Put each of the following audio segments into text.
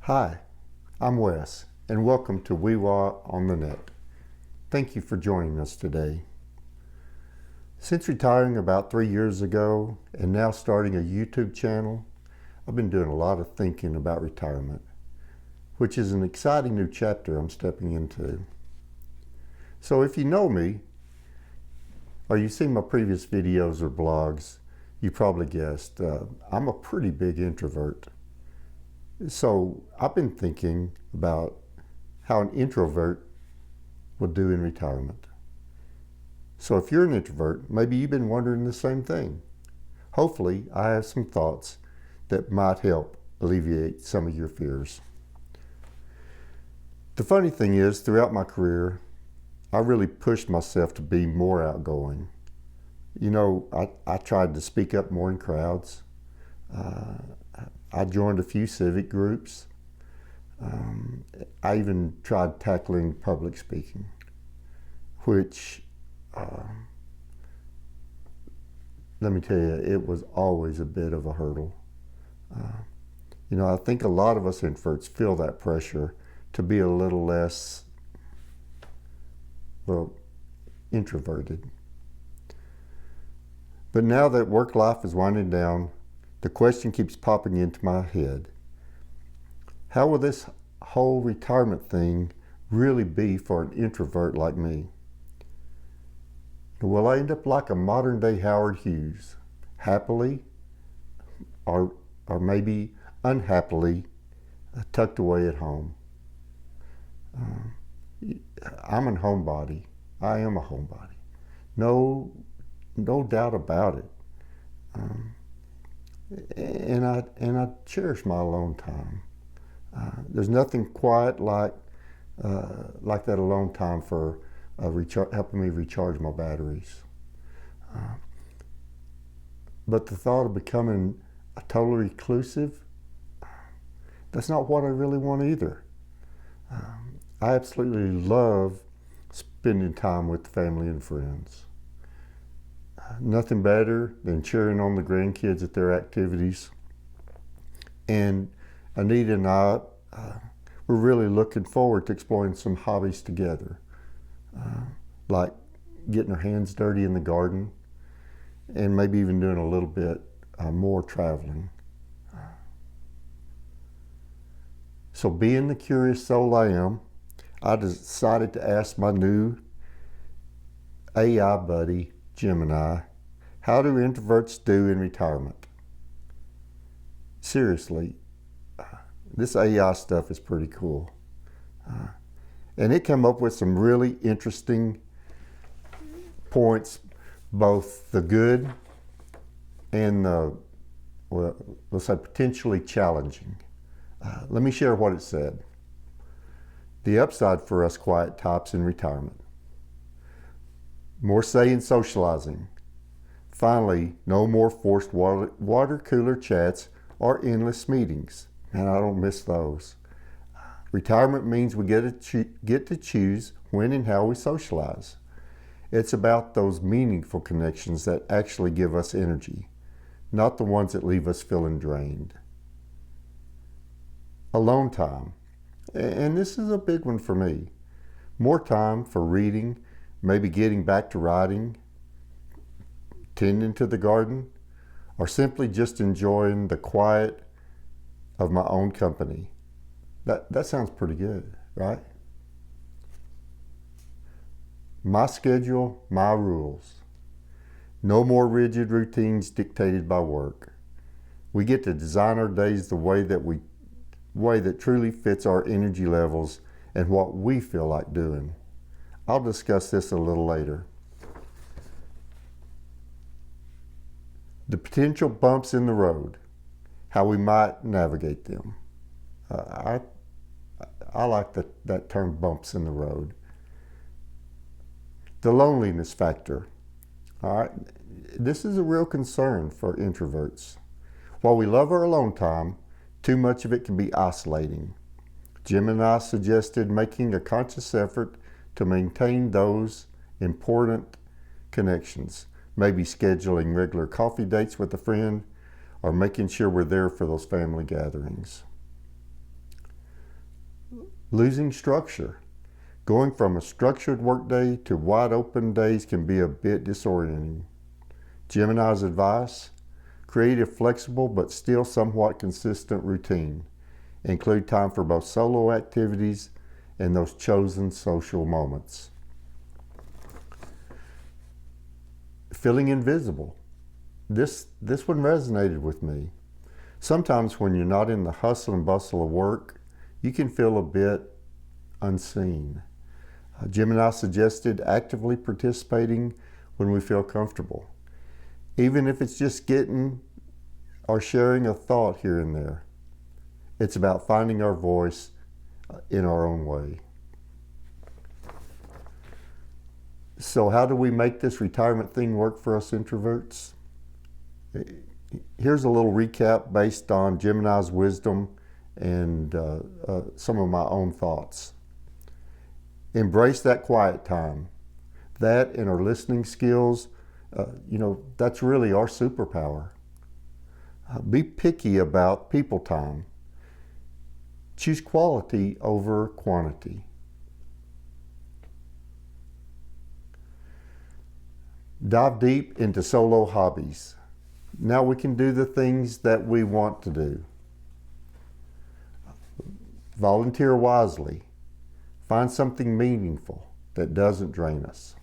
Hi, I'm Wes, and welcome to WeWa on the Net. Thank you for joining us today. Since retiring about 3 years ago and now starting a YouTube channel, I've been doing a lot of thinking about retirement, which is an exciting new chapter I'm stepping into. So if you know me, or you've seen my previous videos or blogs, you probably guessed I'm a pretty big introvert. So I've been thinking about how an introvert will do in retirement. So if you're an introvert, maybe you've been wondering the same thing. Hopefully, I have some thoughts that might help alleviate some of your fears. The funny thing is, throughout my career, I really pushed myself to be more outgoing. You know, I tried to speak up more in crowds. I joined a few civic groups. I even tried tackling public speaking, which, let me tell you, it was always a bit of a hurdle. You know, I think a lot of us introverts feel that pressure to be a little less, well, introverted. But now that work life is winding down, the question keeps popping into my head. How will this whole retirement thing really be for an introvert like me? Will I end up like a modern day Howard Hughes, happily or maybe unhappily tucked away at home? I'm a homebody. I am a homebody. No doubt about it. And I cherish my alone time. There's nothing quite like that alone time for helping me recharge my batteries. But the thought of becoming a total reclusive, that's not what I really want either. I absolutely love spending time with family and friends. Nothing better than cheering on the grandkids at their activities. And Anita and I, we're really looking forward to exploring some hobbies together, like getting our hands dirty in the garden and maybe even doing a little bit more traveling. So being the curious soul I am, I decided to ask my new AI buddy, Gemini, how do introverts do in retirement? Seriously, this AI stuff is pretty cool. And it came up with some really interesting points, both the good and the, well, let's say potentially challenging. Let me share what it said. The upside for us quiet types in retirement: more say in socializing. Finally, no more forced water cooler chats or endless meetings. Man, I don't miss those. Retirement means we get to choose when and how we socialize. It's about those meaningful connections that actually give us energy, not the ones that leave us feeling drained. Alone time, and this is a big one for me. More time for reading, maybe getting back to writing, tending to the garden, or simply just enjoying the quiet of my own company. That sounds pretty good, right? My schedule, my rules. No more rigid routines dictated by work. We get to design our days the way that truly fits our energy levels and what we feel like doing. I'll discuss this a little later. The potential bumps in the road, how we might navigate them. I like that term, bumps in the road. The loneliness factor. All right, this is a real concern for introverts. While we love our alone time, too much of it can be isolating. Jim and I suggested making a conscious effort to maintain those important connections, maybe scheduling regular coffee dates with a friend or making sure we're there for those family gatherings. Losing structure. Going from a structured workday to wide open days can be a bit disorienting. Gemini's advice: create a flexible but still somewhat consistent routine. Include time for both solo activities and those chosen social moments. Feeling invisible. This one resonated with me. Sometimes when you're not in the hustle and bustle of work, you can feel a bit unseen. Gemini suggested actively participating when we feel comfortable, even if it's just getting or sharing a thought here and there. It's about finding our voice in our own way. So how do we make this retirement thing work for us introverts? Here's a little recap based on Gemini's wisdom and some of my own thoughts. Embrace that quiet time. That and our listening skills, that's really our superpower. Be picky about people time. Choose quality over quantity. Dive deep into solo hobbies. Now we can do the things that we want to do. Volunteer wisely. Find something meaningful that doesn't drain us.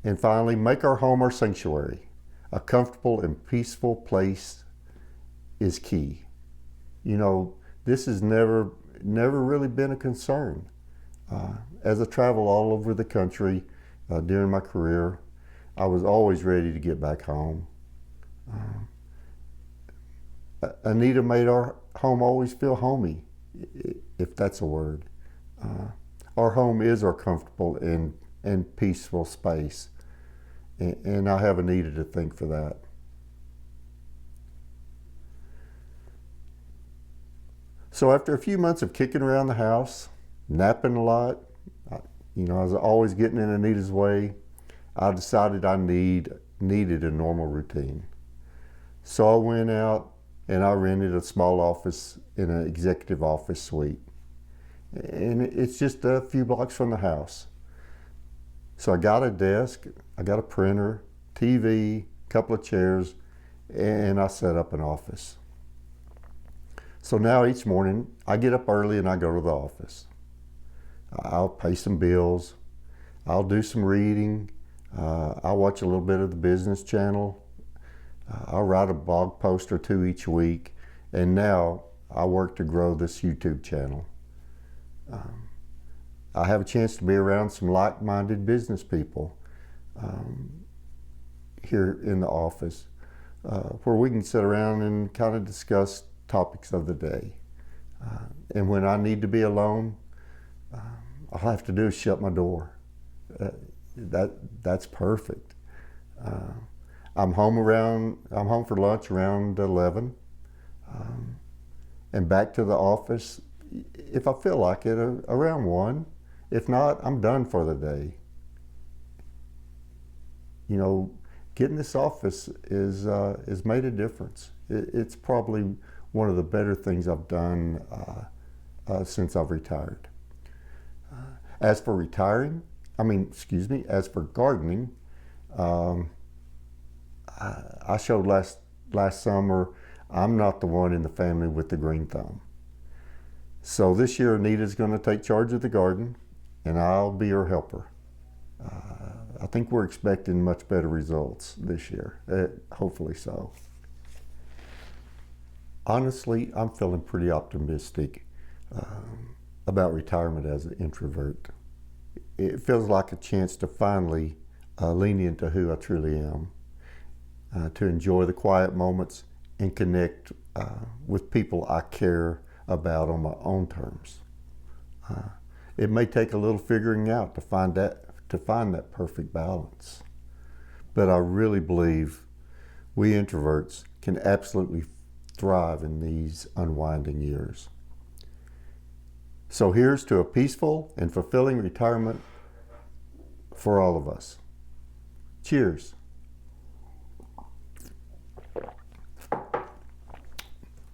And finally, make our home our sanctuary. A comfortable and peaceful place is key. This has never really been a concern. As I travel all over the country during my career, I was always ready to get back home. Anita made our home always feel homey, if that's a word. Our home is our comfortable and peaceful space, and I have Anita to thank for that. So after a few months of kicking around the house, napping a lot, I was always getting in Anita's way, I decided I needed a normal routine. So I went out and I rented a small office in an executive office suite. And it's just a few blocks from the house. So I got a desk, I got a printer, TV, a couple of chairs, and I set up an office. So now each morning I get up early and I go to the office. I'll pay some bills, I'll do some reading, I'll watch a little bit of the business channel, I'll write a blog post or two each week, and now I work to grow this YouTube channel. I have a chance to be around some like-minded business people here in the office where we can sit around and kind of discuss topics of the day. And when I need to be alone, all I have to do is shut my door. That's perfect. I'm home for lunch around 11, and back to the office if I feel like it around 1. If not, I'm done for the day. Getting this office is made a difference. It's probably one of the better things I've done since I've retired. As for gardening, I showed last summer I'm not the one in the family with the green thumb. So this year Anita's going to take charge of the garden and I'll be her helper. I think we're expecting much better results this year, hopefully so. Honestly, I'm feeling pretty optimistic about retirement as an introvert. It feels like a chance to finally lean into who I truly am, to enjoy the quiet moments and connect with people I care about on my own terms. It may take a little figuring out to find that perfect balance, but I really believe we introverts can absolutely thrive in these unwinding years. So here's to a peaceful and fulfilling retirement for all of us. Cheers.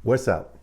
What's up?